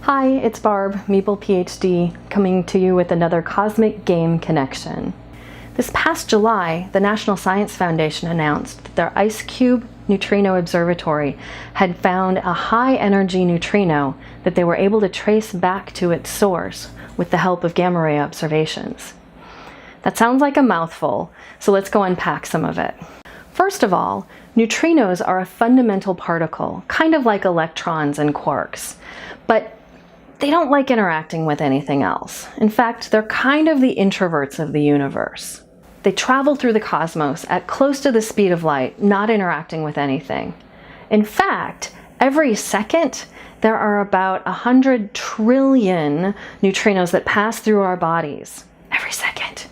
Hi, it's Barb, Meeple PhD, coming to you with another Cosmic Game Connection. This past July, the National Science Foundation announced that their IceCube Neutrino Observatory had found a high-energy neutrino that they were able to trace back to its source with the help of gamma ray observations. That sounds like a mouthful, so let's go unpack some of it. First of all, neutrinos are a fundamental particle, kind of like electrons and quarks, but they don't like interacting with anything else. In fact, they're kind of the introverts of the universe. They travel through the cosmos at close to the speed of light, not interacting with anything. In fact, every second, there are about 100 trillion neutrinos that pass through our bodies. Every second.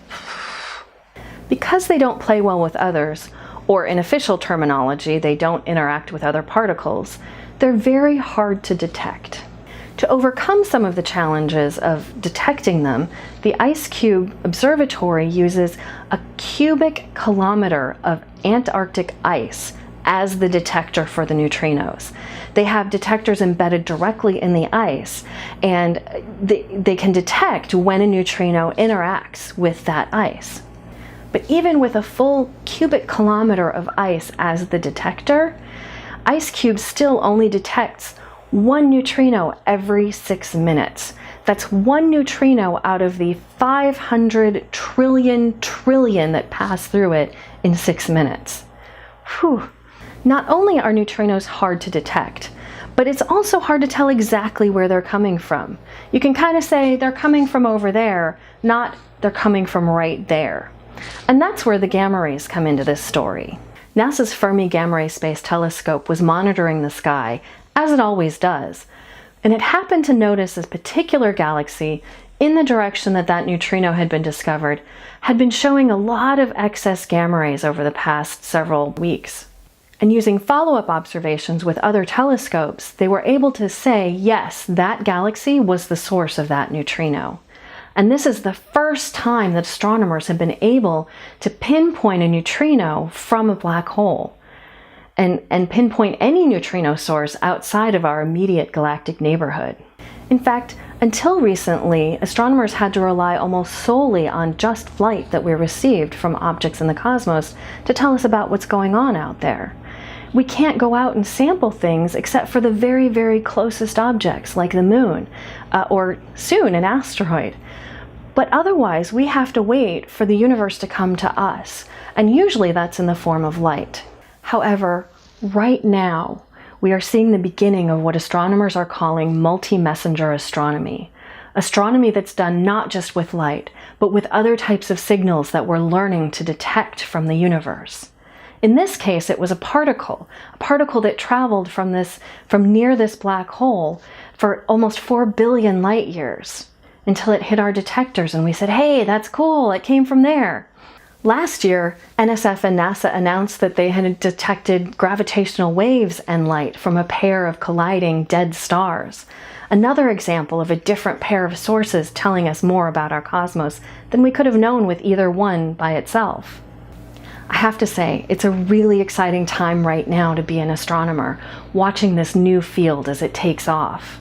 Because they don't play well with others, or in official terminology, they don't interact with other particles, they're very hard to detect. To overcome some of the challenges of detecting them, the IceCube Observatory uses a cubic kilometer of Antarctic ice as the detector for the neutrinos. They have detectors embedded directly in the ice, and they can detect when a neutrino interacts with that ice. But even with a full cubic kilometer of ice as the detector, IceCube still only detects one neutrino every 6 minutes. That's one neutrino out of the 500 trillion that pass through it in 6 minutes. Whew. Not only are neutrinos hard to detect, but it's also hard to tell exactly where they're coming from. You can kind of say they're coming from over there, not they're coming from right there. And that's where the gamma rays come into this story. NASA's Fermi Gamma Ray Space Telescope was monitoring the sky, as it always does, and it happened to notice a particular galaxy in the direction that that neutrino had been discovered had been showing a lot of excess gamma rays over the past several weeks. And using follow-up observations with other telescopes, they were able to say, yes, that galaxy was the source of that neutrino. And this is the first time that astronomers have been able to pinpoint a neutrino from a black hole and pinpoint any neutrino source outside of our immediate galactic neighborhood. In fact, until recently, astronomers had to rely almost solely on just light that we received from objects in the cosmos to tell us about what's going on out there. We can't go out and sample things except for the very, very closest objects, like the moon, or soon an asteroid. But otherwise, we have to wait for the universe to come to us, and usually that's in the form of light. However, right now, we are seeing the beginning of what astronomers are calling multi-messenger astronomy. Astronomy that's done not just with light, but with other types of signals that we're learning to detect from the universe. In this case, it was a particle that traveled from near this black hole for almost 4 billion light years until it hit our detectors and we said, hey, that's cool, it came from there. Last year, NSF and NASA announced that they had detected gravitational waves and light from a pair of colliding dead stars. Another example of a different pair of sources telling us more about our cosmos than we could have known with either one by itself. I have to say, it's a really exciting time right now to be an astronomer, watching this new field as it takes off.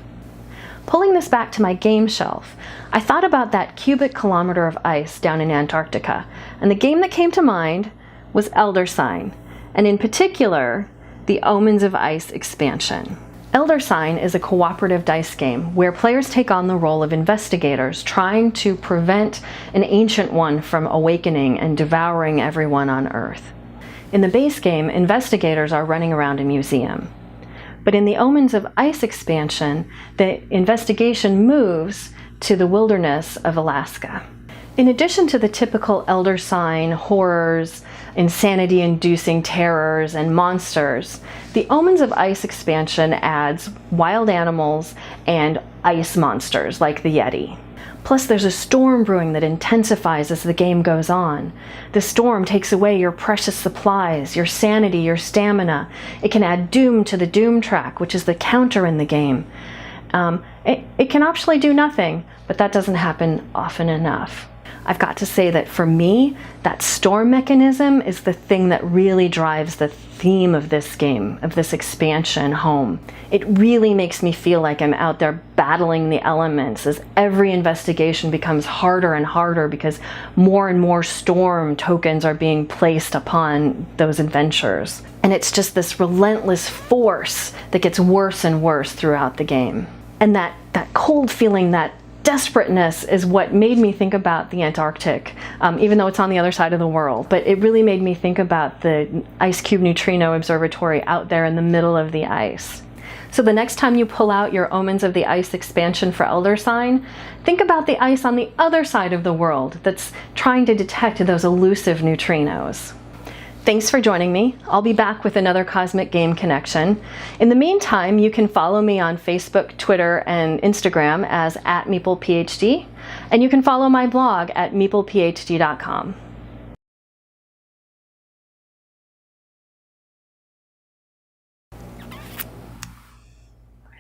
Pulling this back to my game shelf, I thought about that cubic kilometer of ice down in Antarctica, and the game that came to mind was Elder Sign, and in particular, the Omens of Ice expansion. Elder Sign is a cooperative dice game where players take on the role of investigators trying to prevent an ancient one from awakening and devouring everyone on Earth. In the base game, investigators are running around a museum. But in the Omens of Ice expansion, the investigation moves to the wilderness of Alaska. In addition to the typical Elder Sign horrors, insanity-inducing terrors, and monsters, the Omens of Ice expansion adds wild animals and ice monsters like the Yeti. Plus, there's a storm brewing that intensifies as the game goes on. The storm takes away your precious supplies, your sanity, your stamina. It can add doom to the doom track, which is the counter in the game. It can actually do nothing, but that doesn't happen often enough. I've got to say that for me, that storm mechanism is the thing that really drives the theme of this game, of this expansion home. It really makes me feel like I'm out there battling the elements as every investigation becomes harder and harder because more and more storm tokens are being placed upon those adventures. And it's just this relentless force that gets worse and worse throughout the game. And that cold feeling, that desperateness is what made me think about the Antarctic, even though it's on the other side of the world. But it really made me think about the Ice Cube Neutrino Observatory out there in the middle of the ice. So the next time you pull out your Omens of the Ice expansion for Elder Sign, think about the ice on the other side of the world that's trying to detect those elusive neutrinos. Thanks for joining me. I'll be back with another Cosmic Game Connection. In the meantime, you can follow me on Facebook, Twitter, and Instagram as @MeeplePhD, and you can follow my blog at meeplephd.com. I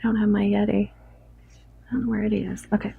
don't have my Yeti. I don't know where it is. Okay.